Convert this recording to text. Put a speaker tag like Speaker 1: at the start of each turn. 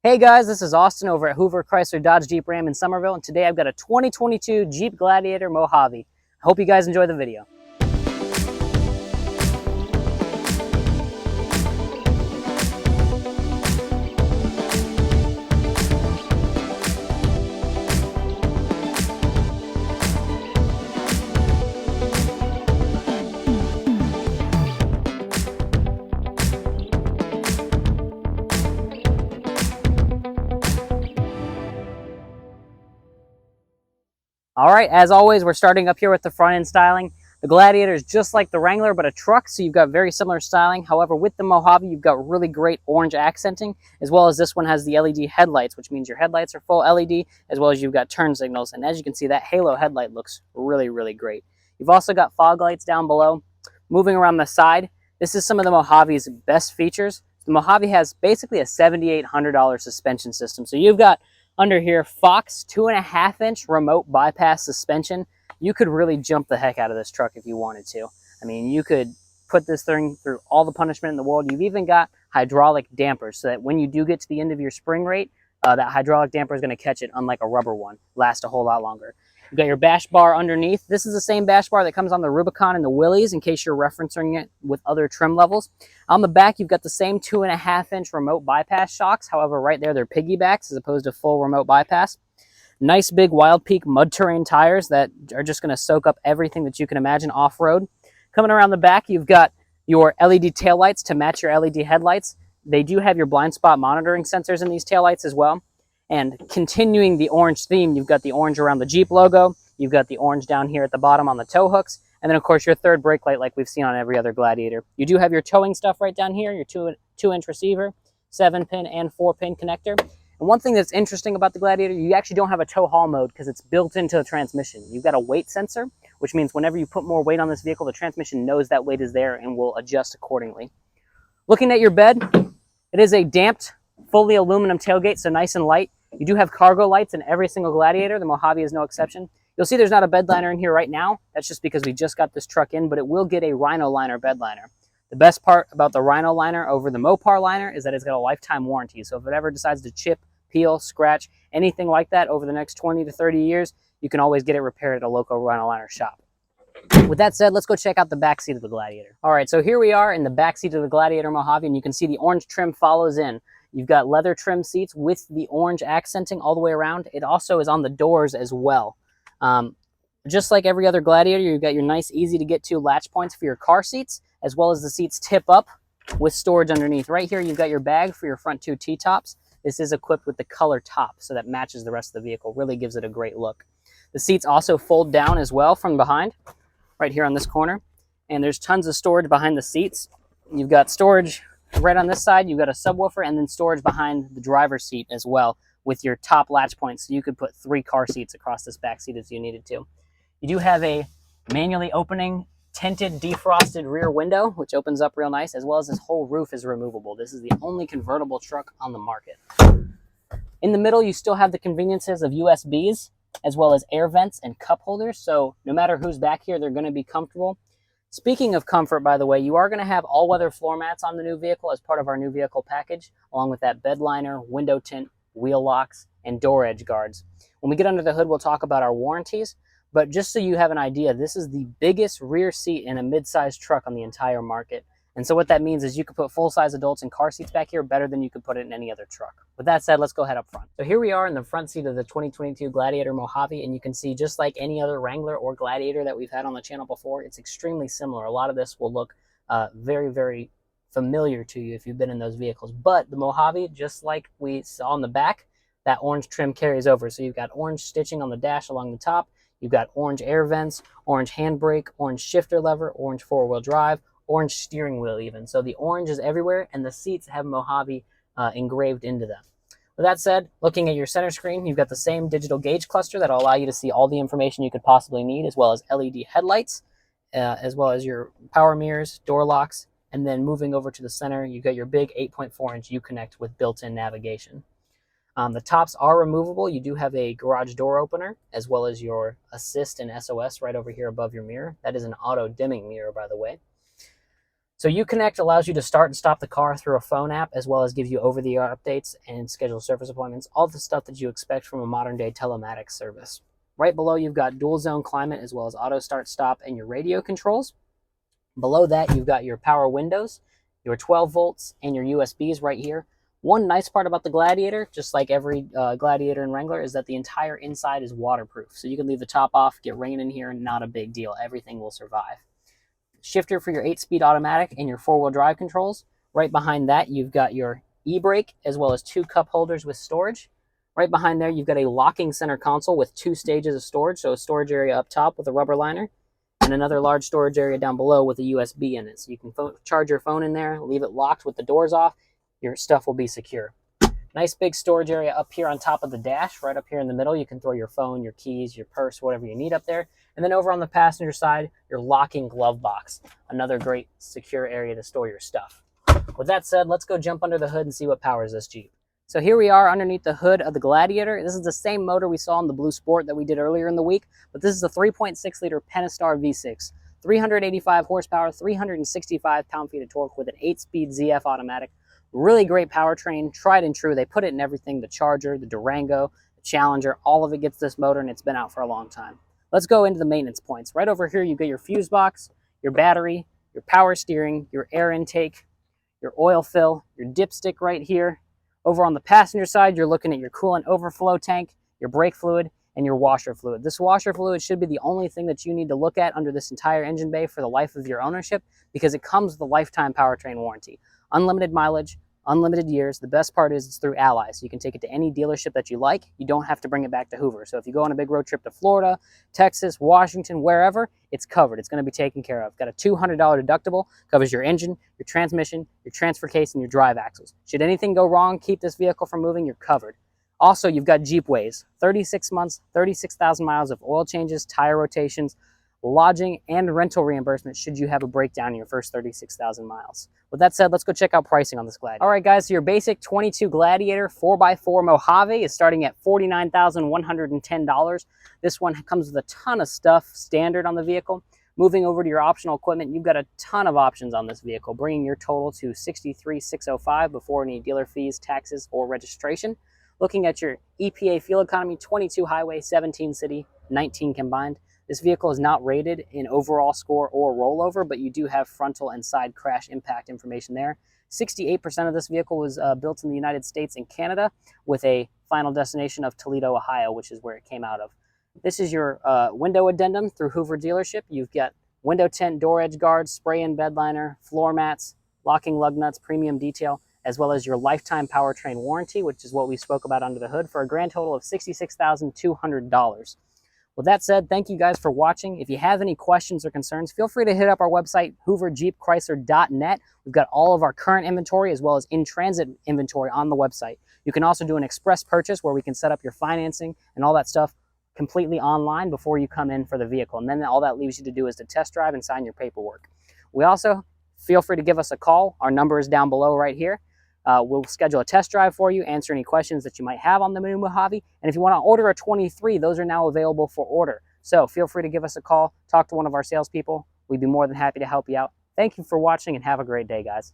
Speaker 1: Hey guys, this is Austin over at Hoover Chrysler Dodge Jeep Ram in Somerville, and today I've got a 2022 Jeep Gladiator Mojave. I hope you guys enjoy the video. All right, as always, we're starting up here with the front end styling. The Gladiator is just like the Wrangler, but a truck, so you've got very similar styling. However, with the Mojave, you've got really great orange accenting, as well as this one has the LED headlights, which means your headlights are full LED, as well as you've got turn signals. And as you can see, that halo headlight looks really, really great. You've also got fog lights down below. Moving around the side, this is some of the Mojave's best features. The Mojave has basically a $7,800 suspension system. So you've got under here, Fox 2.5-inch remote bypass suspension. You could really jump the heck out of this truck if you wanted to. I mean, you could put this thing through all the punishment in the world. You've even got hydraulic dampers so that when you do get to the end of your spring rate, that hydraulic damper is going to catch it, unlike a rubber one. Lasts a whole lot longer. You've got your bash bar underneath. This is the same bash bar that comes on the Rubicon and the Willys, in case you're referencing it with other trim levels. On the back, you've got the same 2.5-inch remote bypass shocks. However, right there, they're piggybacks as opposed to full remote bypass. Nice big Wild Peak mud terrain tires that are just going to soak up everything that you can imagine off-road. Coming around the back, you've got your LED taillights to match your LED headlights. They do have your blind spot monitoring sensors in these taillights as well. And continuing the orange theme, you've got the orange around the Jeep logo. You've got the orange down here at the bottom on the tow hooks. And then, of course, your third brake light like we've seen on every other Gladiator. You do have your towing stuff right down here, your 2-inch receiver, 7-pin and 4-pin connector. And one thing that's interesting about the Gladiator, you actually don't have a tow haul mode because it's built into the transmission. You've got a weight sensor, which means whenever you put more weight on this vehicle, the transmission knows that weight is there and will adjust accordingly. Looking at your bed, it is a damped, fully aluminum tailgate, so nice and light. You do have cargo lights in every single Gladiator. The Mojave is no exception. You'll see there's not a bed liner in here right now. That's just because we just got this truck in, but it will get a Rhino liner bed liner. The best part about the Rhino liner over the Mopar liner is that it's got a lifetime warranty. So if it ever decides to chip, peel, scratch, anything like that over the next 20 to 30 years, you can always get it repaired at a local Rhino liner shop. With that said, let's go check out the back seat of the Gladiator. All right, so here we are in the back seat of the Gladiator Mojave, and you can see the orange trim follows in. You've got leather trim seats with the orange accenting all the way around. It also is on the doors as well. Just like every other Gladiator, you've got your nice, easy to get to latch points for your car seats, as well as the seats tip up with storage underneath. Right here, you've got your bag for your front two T-tops. This is equipped with the color top, so that matches the rest of the vehicle. Really gives it a great look. The seats also fold down as well from behind, right here on this corner. And there's tons of storage behind the seats. You've got storage right on this side. You've got a subwoofer and then storage behind the driver's seat as well with your top latch points. So you could put 3 car seats across this back seat if you needed to. You do have a manually opening tinted defrosted rear window, which opens up real nice, as well as this whole roof is removable. This is the only convertible truck on the market. In the middle, you still have the conveniences of USBs, as well as air vents and cup holders. So no matter who's back here, they're going to be comfortable. Speaking of comfort, by the way, you are going to have all-weather floor mats on the new vehicle as part of our new vehicle package, along with that bed liner, window tint, wheel locks, and door edge guards. When we get under the hood, we'll talk about our warranties, but just so you have an idea, this is the biggest rear seat in a mid-sized truck on the entire market. And so what that means is you could put full-size adults in car seats back here better than you could put it in any other truck. With that said, let's go ahead up front. So here we are in the front seat of the 2022 Gladiator Mojave, and you can see just like any other Wrangler or Gladiator that we've had on the channel before, it's extremely similar. A lot of this will look very, very familiar to you if you've been in those vehicles. But the Mojave, just like we saw in the back, that orange trim carries over. So you've got orange stitching on the dash along the top. You've got orange air vents, orange handbrake, orange shifter lever, orange four-wheel drive, orange steering wheel even. So the orange is everywhere, and the seats have Mojave engraved into them. With that said, looking at your center screen, you've got the same digital gauge cluster that'll allow you to see all the information you could possibly need, as well as LED headlights, as well as your power mirrors, door locks, and then moving over to the center, you've got your big 8.4-inch Uconnect with built-in navigation. The tops are removable. You do have a garage door opener, as well as your assist and SOS right over here above your mirror. That is an auto dimming mirror, by the way. So Uconnect allows you to start and stop the car through a phone app, as well as gives you over-the-air updates and schedule service appointments, all the stuff that you expect from a modern-day telematics service. Right below, you've got dual zone climate, as well as auto start stop and your radio controls. Below that, you've got your power windows, your 12 volts, and your USBs right here. One nice part about the Gladiator, just like every Gladiator and Wrangler, is that the entire inside is waterproof. So you can leave the top off, get rain in here, not a big deal. Everything will survive. Shifter for your 8-speed automatic and your 4-wheel drive controls. Right behind that, you've got your e-brake, as well as 2 cup holders with storage. Right behind there, you've got a locking center console with 2 stages of storage, so a storage area up top with a rubber liner, and another large storage area down below with a USB in it. So you can charge your phone in there, leave it locked with the doors off, your stuff will be secure. Nice big storage area up here on top of the dash. Right up here in the middle, you can throw your phone, your keys, your purse, whatever you need up there. And then over on the passenger side, your locking glove box. Another great secure area to store your stuff. With that said, let's go jump under the hood and see what powers this Jeep. So here we are underneath the hood of the Gladiator. This is the same motor we saw in the Blue Sport that we did earlier in the week, but this is a 3.6 liter Pentastar V6. 385 horsepower, 365 pound-feet of torque with an 8-speed ZF automatic. Really great powertrain, tried and true. They put it in everything, the Charger, the Durango, the Challenger, all of it gets this motor, and it's been out for a long time. Let's go into the maintenance points. Right over here, you get your fuse box, your battery, your power steering, your air intake, your oil fill, your dipstick right here. Over on the passenger side, you're looking at your coolant overflow tank, your brake fluid, and your washer fluid. This washer fluid should be the only thing that you need to look at under this entire engine bay for the life of your ownership, because it comes with a lifetime powertrain warranty. Unlimited mileage, unlimited years. The best part is it's through Allies. You can take it to any dealership that you like. You don't have to bring it back to Hoover. So if you go on a big road trip to Florida, Texas, Washington, wherever, it's covered. It's going to be taken care of. Got a $200 deductible, covers your engine, your transmission, your transfer case, and your drive axles. Should anything go wrong, keep this vehicle from moving, you're covered. Also, you've got Jeepways, 36 months, 36,000 miles of oil changes, tire rotations, lodging, and rental reimbursement should you have a breakdown in your first 36,000 miles. With that said, let's go check out pricing on this Gladiator. All right, guys, so your basic 22 Gladiator 4x4 Mojave is starting at $49,110. This one comes with a ton of stuff standard on the vehicle. Moving over to your optional equipment, you've got a ton of options on this vehicle, bringing your total to $63,605 before any dealer fees, taxes, or registration. Looking at your EPA fuel economy, 22 highway, 17 city, 19 combined. This vehicle is not rated in overall score or rollover, but you do have frontal and side crash impact information there. 68% of this vehicle was built in the United States and Canada, with a final destination of Toledo, Ohio, which is where it came out of. This is your window addendum through Hoover dealership. You've got window tint, door edge guards, spray-in bed liner, floor mats, locking lug nuts, premium detail, as well as your lifetime powertrain warranty, which is what we spoke about under the hood, for a grand total of $66,200. With that said, thank you guys for watching. If you have any questions or concerns, feel free to hit up our website, hooverjeepchrysler.net. We've got all of our current inventory as well as in-transit inventory on the website. You can also do an express purchase where we can set up your financing and all that stuff completely online before you come in for the vehicle. And then all that leaves you to do is to test drive and sign your paperwork. We also, feel free to give us a call. Our number is down below right here. We'll schedule a test drive for you, answer any questions that you might have on the new Mojave. And if you want to order a 23, those are now available for order. So feel free to give us a call, talk to one of our salespeople. We'd be more than happy to help you out. Thank you for watching and have a great day, guys.